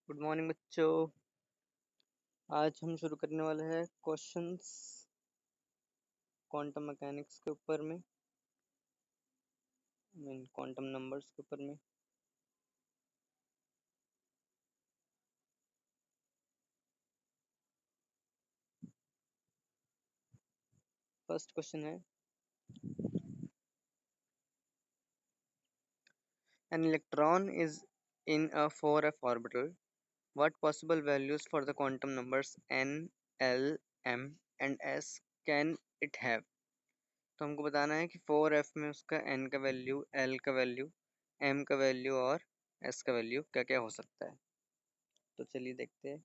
Good morning बच्चों। आज हम शुरू करने वाले हैं क्वेश्चंस क्वांटम मैकेनिक्स के ऊपर में, मीन क्वांटम नंबर्स के ऊपर में। फर्स्ट क्वेश्चन है, an electron is in a 4f orbital, what possible values for the quantum numbers n, l, m and s can it have. तो हमको बताना है कि 4f में उसका n का वैल्यू, l का वैल्यू, m का वैल्यू और s का वैल्यू क्या क्या हो सकता है। तो चलिए देखते हैं।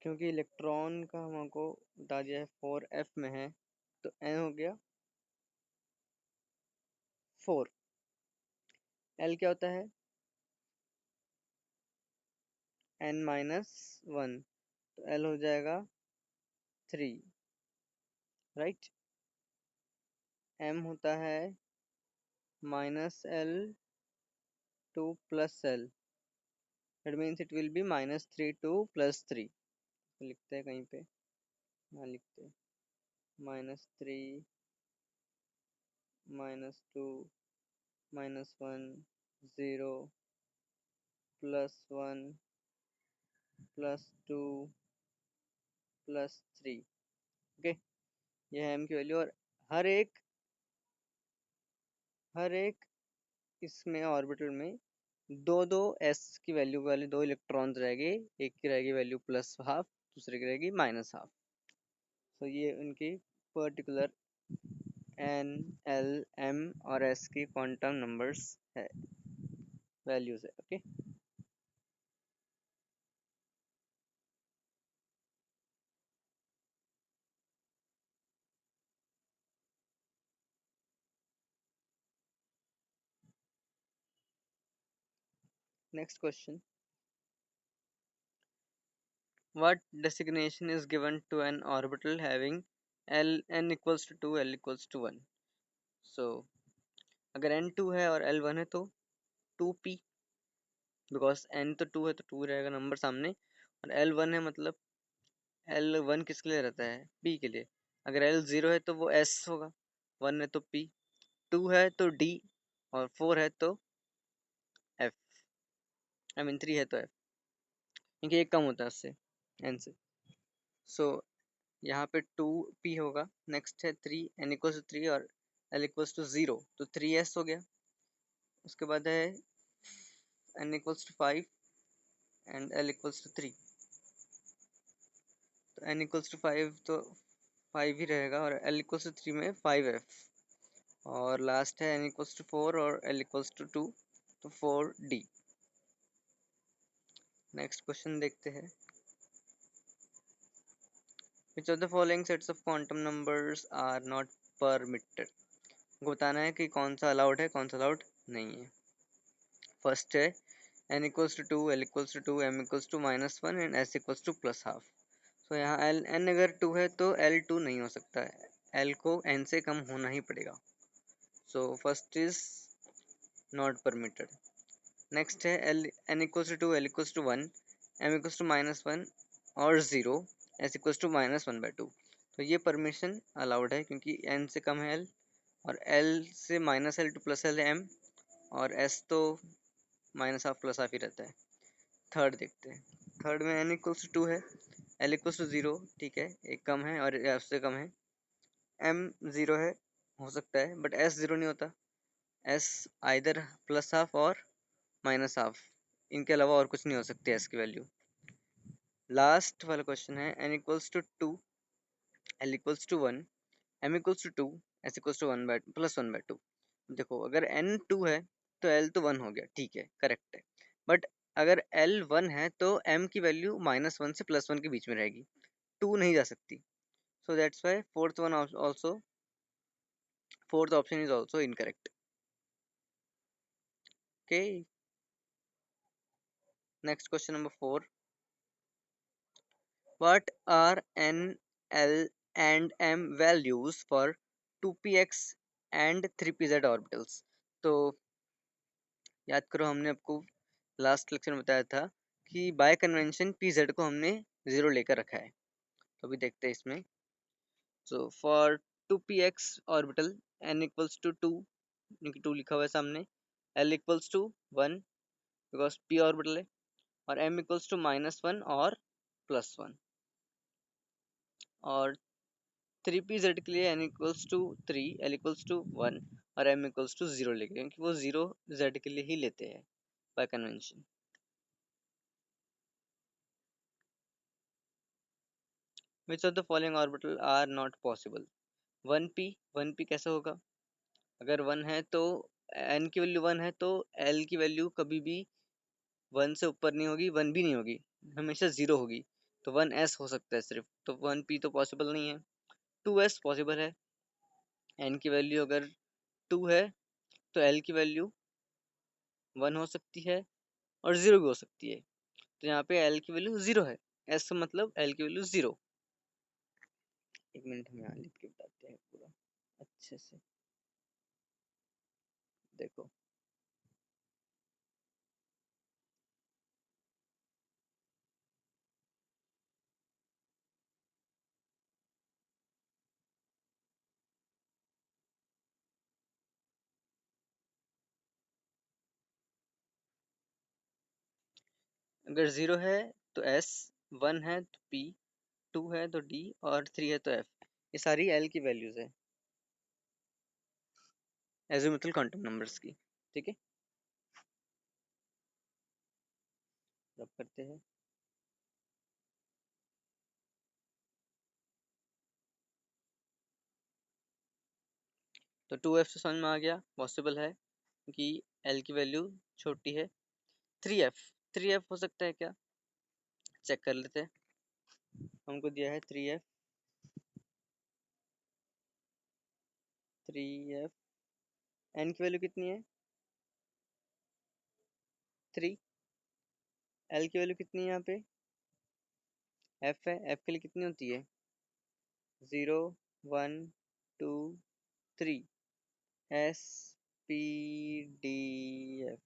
क्योंकि इलेक्ट्रॉन का हमको बता दिया है 4f में है, तो n हो गया 4। l क्या होता है? n-1, तो l हो जाएगा 3, राइट। m होता है -l to +l, that means it will be -3 to +3। तो लिखते हैं कहीं पे, यहाँ लिखते हैं -3, -2, -1, 0, +1, +2, +3। ओके, ये है m की वैल्यू। और हर एक हर एक इसमें ऑर्बिटल में दो दो s की वैल्यू वाले दो इलेक्ट्रॉन्स रहेंगे। एक की रहेगी वैल्यू +½ दूसरे की रहेगी -½ तो ये उनकी पर्टिकुलर n, l, m और s की क्वांटम नंबर्स है, वैल्यूज है। Okay, next question, what designation is given to an orbital having l n equals to 2, l equals to 1। So अगर n 2 है और l 1 है तो 2p, बिकॉज n तो 2 है तो 2 रहेगा नंबर सामने, और l 1 है मतलब l 1 किसके लिए रहता है? p के लिए। अगर l 0 है तो वो s होगा, 1 है तो p, 2 है तो d, और 4 है तो f, आई मीन 3 है तो f, क्योंकि एक कम होता है उससे, n से। सो यहाँ पे 2p होगा। नेक्स्ट है 3, n इक्वल्स टू 3 और l इक्वल्स टू 0, तो 3s हो गया। उसके बाद है n equals to 5 and l equals to 3, तो n इक्वल्स टू 5 तो 5 ही रहेगा, और l इक्वल्स टू 3 में 5f, और लास्ट है n इक्वल्स टू 4 और l इक्वल्स टू 2, तो 4d। नेक्स्ट क्वेश्चन देखते हैं, which of the following sets of quantum numbers are not permitted। को बताना है कि कौन सा अलाउड है कौन सा अलाउड नहीं है। फर्स्ट है n equals to 2, l equals to 2, m equals to -1 and s equals to +½ तो यहाँ n अगर 2 है तो l 2 नहीं हो सकता है, l को n से कम होना ही पड़ेगा। So first is not permitted. Next है n equals to 2, l equals to 1, m equals to -1 और 0, s इक्वल्स टू -1/2, तो ये परमिशन अलाउड है क्योंकि n से कम है l, और l से -l to +l है m, और s तो -½ +½ ही रहता है। थर्ड देखते हैं, थर्ड में n इक्वल्स टू 2 है, l इक्वल्स टू 0, ठीक है, एक कम है और उससे कम है, m 0 है, हो सकता है, बट s 0 नहीं होता, s आइदर +½ और -½ इनके अलावा और कुछ नहीं हो सकती s की वैल्यू। लास्ट वाला क्वेश्चन है n equals to 2, l equals to 1, m equals to 2, s equals to +1/2। देखो अगर n 2 है तो l तो 1 हो गया, ठीक है, करेक्ट है, बट अगर l 1 है तो m की वैल्यू -1 से +1 के बीच में रहेगी, 2 नहीं जा सकती। So that's why fourth option is also incorrect. Okay, next question number 4, what are n, l and m values for 2px and 3pz orbitals? तो याद करो, हमने आपको लास्ट लेक्चर में बताया था कि बाय कन्वेंशन pz को हमने 0 लेकर रखा है। तो अभी देखते हैं इसमें। So for 2px orbital n equals to 2, क्योंकि 2 लिखा हुआ है सामने, l equals to 1 because p orbital है, और m इक्वल्स टू -1 और +1, और 3pz के लिए n equals to 3, l equals to 1 और m इक्वल्स टू 0 लेके, क्योंकि वो 0 z के लिए ही लेते हैं by convention. Which of the following orbital are not possible? 1p, 1p कैसे होगा? अगर 1 है तो n की वैल्यू 1 है तो l की वैल्यू कभी भी 1 से ऊपर नहीं होगी, 1 भी नहीं होगी, हमेशा 0 होगी। तो 1s हो सकता है सिर्फ, तो 1p तो पॉसिबल नहीं है। 2s पॉसिबल है, n की वैल्यू अगर 2 है तो l की वैल्यू 1 हो सकती है और 0 भी हो सकती है। तो यहाँ पे l की वैल्यू 0 है, s का मतलब l की वैल्यू 0। एक मिनट हम यहाँ लिख के बताते हैं पूरा अच्छे से। देखो, अगर 0 है तो s, 1 है तो p, 2 है तो d और 3 है तो f। ये सारी l की वैल्यूज है एजिमुथल क्वांटम नंबर्स की। ठीक है, अब करते हैं। तो 2f से समझ में आ गया, पॉसिबल है कि l की वैल्यू छोटी है। 3f, 3f हो सकता है क्या? चेक कर लेते हैं। हमको दिया है 3f, 3f, n की वैल्यू कितनी है? 3, l की वैल्यू कितनी है यहाँ पे? f है, f के लिए कितनी होती है? 0, 1, 2, 3, s, p, d, f।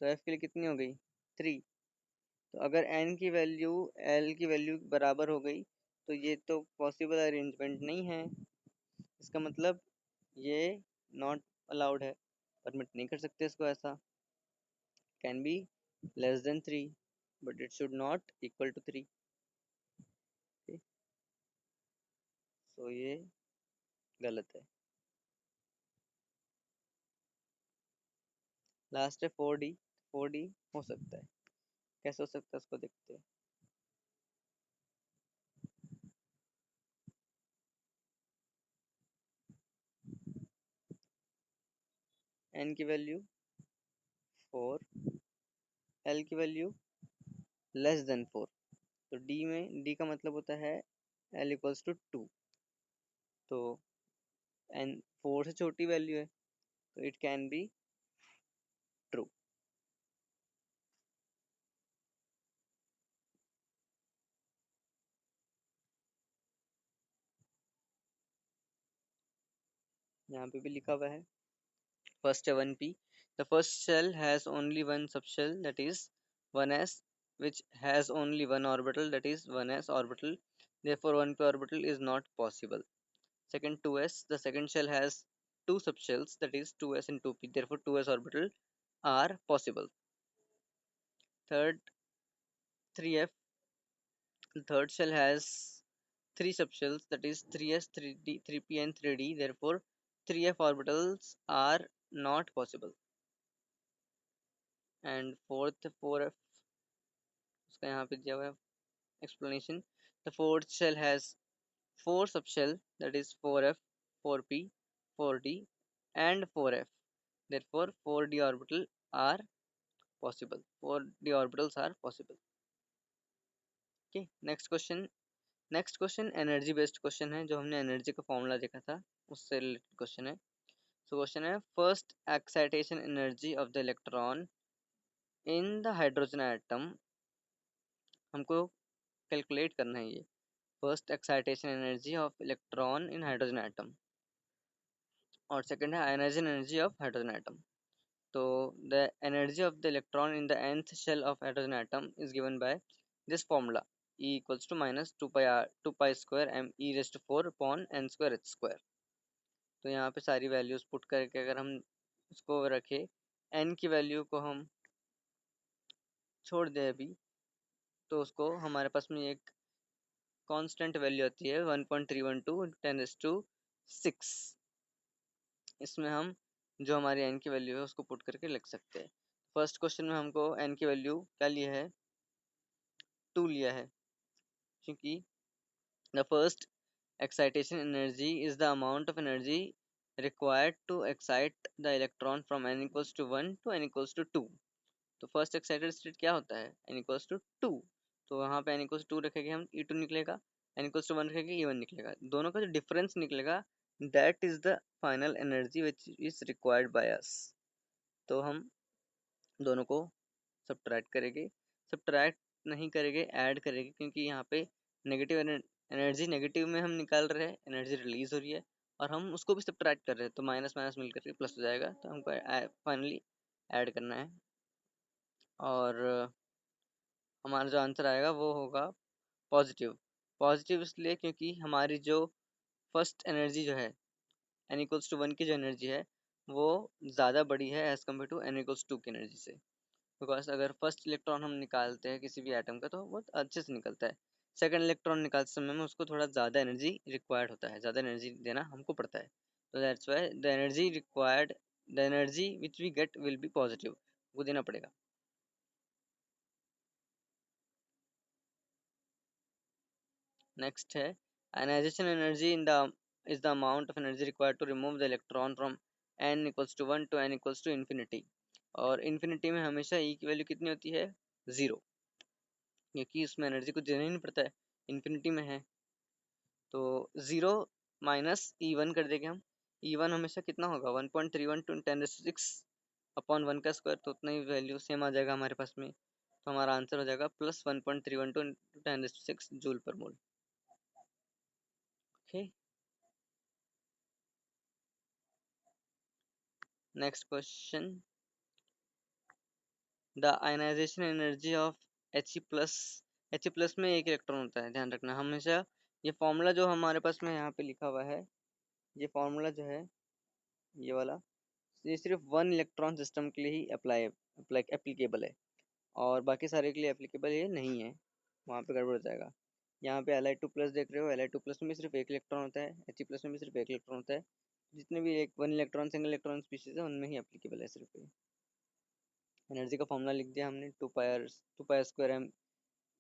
तो f के लिए कितनी हो गई? 3। तो अगर n की वैल्यू l की वैल्यू बराबर हो गई तो ये तो पॉसिबल अरेंजमेंट नहीं है। इसका मतलब ये नॉट अलाउड है, परमिट नहीं कर सकते इसको ऐसा। Can be less than 3 but it should not equal to 3। So ये गलत है। लास्ट है 4d, 4d हो सकता है, कैसे हो सकता है उसको देखते हैं। n की वैल्यू 4, l की वैल्यू लेस देन 4, तो d में d का मतलब होता है l इक्वल्स टू 2। तो n 4 से छोटी वैल्यू है तो इट कैन बी ट्रू। यहाँ पे भी लिखा हुआ है। फर्स्ट है 1p, the first shell has only one subshell that is 1s which has only one orbital that is 1s orbital, therefore 1p orbital is not possible. Second 2s, the second shell has two subshells that is 2s and 2p, therefore 2s orbital are possible. Third 3f, the third shell has three subshells that is 3s, 3d, 3p and 3d, therefore 3f orbitals are not possible. And fourth 4f, उसका यहाँ पे दिया हुआ है explanation. The fourth shell has four subshell that is 4f, 4p, 4d and 4f, therefore 4d orbital are possible, 4d orbitals are possible. Okay, next question energy based question है, जो हमने energy का फॉर्मूला देखा था उससे related question है। So question है, first excitation energy of the electron in the hydrogen atom हमको कैलकुलेट करना है ये first excitation energy of electron in hydrogen atom और सेकंड है ionization energy of hydrogen atom. So the energy of the electron in the nth shell of hydrogen atom is given by this formula E equals to minus 2 pi r 2 pi square m e raised to 4 upon n square h square. तो यहाँ पे सारी values put करके अगर हम इसको रखें n की वैल्यू को हम छोड़ दें अभी तो उसको हमारे पास में एक कांस्टेंट वैल्यू आती है 1.312 10⁶. इसमें हम जो हमारी n की वैल्यू है उसको पुट करके लिख सकते हैं. फर्स्ट क्वेश्चन में हमको n की वैल्यू क्या लिया है 2 लिया है क्योंकि the first excitation energy is the amount of energy required to excite the electron from n equals to 1 to n equals to 2. तो फर्स्ट एक्साइटेड स्टेट क्या होता है n equals to 2. तो वहाँ पे n equals to 2 रखेंगे हम E2 निकलेगा, n equals to 1 रखेंगे E1 निकलेगा. दोनों का जो डिफरेंस निकलेगा that is the final energy which is required by us. तो हम दोनों को सब्ट्रैक्ट करेंगे, सब्ट्रैक्ट नहीं करेंगे ऐड करेंगे क्योंकि यहाँ पे नेगेटिव एनर्जी नेगेटिव में हम निकाल रहे हैं, एनर्जी रिलीज हो रही है और हम उसको भी सब्ट्रैक्ट कर रहे हैं तो माइनस माइनस मिल करके प्लस हो जाएगा. तो हमको फाइनली ऐड करना है और हमारा जो आंसर आएगा वो होगा पॉजिटिव. पॉजिटिव इसलिए क्योंकि हमारी जो फर्स्ट एनर्जी जो है एन इक्वल्स टू 1 की जो एनर्जी है वो ज़्यादा बड़ी है as compare to n equals 2 की एनर्जी से. बिकॉज अगर फर्स्ट इलेक्ट्रॉन हम निकालते हैं किसी भी एटम का तो बहुत अच्छे से निकलता है. सेकंड इलेक्ट्रॉन निकालते समय में उसको थोड़ा ज़्यादा एनर्जी रिक्वायर्ड होता है, ज़्यादा एनर्जी देना हमको पड़ता है. तो that's why the energy required the energy which we get will be positive, वो देना पड़ेगा. नेक्स्ट है ionization energy in the is the amount of energy required to remove the electron from n equals to 1 to n equals to infinity. और infinity में हमेशा e की value कितनी होती है 0 क्योंकि उसमें एनर्जी कुछ देना ही नहीं पड़ता है, इन्फिनिटी में है. तो 0 माइनस E1 कर देंगे हम. E1 हमेशा कितना होगा 1.31 टू 10⁶ अपॉन 1 का स्क्वायर, तो उतना ही वैल्यू सेम आ जाएगा हमारे पास में. तो हमारा आंसर हो जाएगा plus 1.31 to 10⁶ joule per mole. Okay, next question. The ionization energy of He+. He+ में एक इलेक्ट्रॉन होता है, ध्यान रखना हमेशा. ये फॉर्मूला जो हमारे पास में यहाँ पे लिखा हुआ है, ये फॉर्मूला जो है ये वाला, ये सिर्फ वन इलेक्ट्रॉन सिस्टम के लिए ही एप्लीकेबल है और बाकी सारे के लिए एप्लीकेबल ये नहीं है. वहाँ पे गड़बड़ हो जाएगा. यहाँ पे Li2+ देख रहे हो, Li2+ में भी सिर्फ एक इलेक्ट्रॉन होता है, He+ में भी सिर्फ एक इलेक्ट्रॉन होता है. जितने भी एक one electron single electron species है उनमें ही एप्लीकेबल है सिर्फ ये. एनर्जी का फॉर्मूला लिख दिया हमने 2 pi square m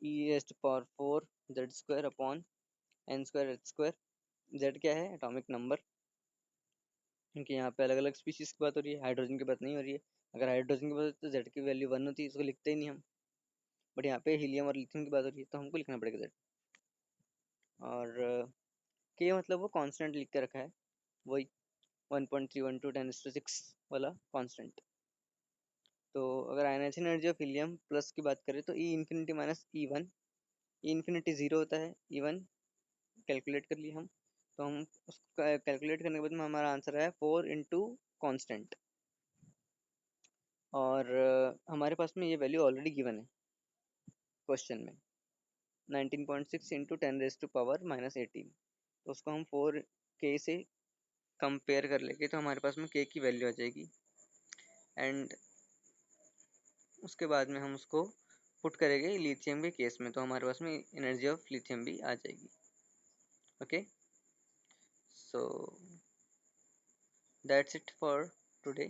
e⁴ z square upon n square h square. z क्या है एटॉमिक नंबर, क्योंकि यहाँ पे अलग अलग स्पीशीज की बात हो रही है, हाइड्रोजन की बात नहीं हो रही है. अगर हाइड्रोजन की बात होती तो जेड की वैल्यू 1 होती, इसको लिखते ही नहीं हम. बट यहाँ पे हीलियम और लिथियम की बात हो रही है तो हमको लिखना पड़ेगा जेड. और के मतलब वो कांस्टेंट लिख के रखा है, वही 1.31 टू 10⁶ वाला कांस्टेंट. तो अगर ionization energy of helium plus की बात करें तो E infinity minus E1, E infinity 0 होता है, E1 कैलकुलेट कर लिए हम. तो हम उसको कैलकुलेट करने के बाद में हमारा आंसर है 4 इंटू कॉन्स्टेंट. और हमारे पास में ये वैल्यू ऑलरेडी गिवन है क्वेश्चन में 19.6 इंटू 10⁻⁻18. तो उसको हम 4k से कंपेयर कर लेंगे तो हमारे पास में k की वैल्यू आ जाएगी. एंड उसके बाद में हम उसको पुट करेंगे लिथियम के केस में तो हमारे पास में एनर्जी ऑफ लिथियम भी आ जाएगी. Okay, so that's it for today.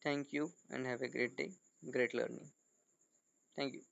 Thank you and have a great day, great learning. Thank you.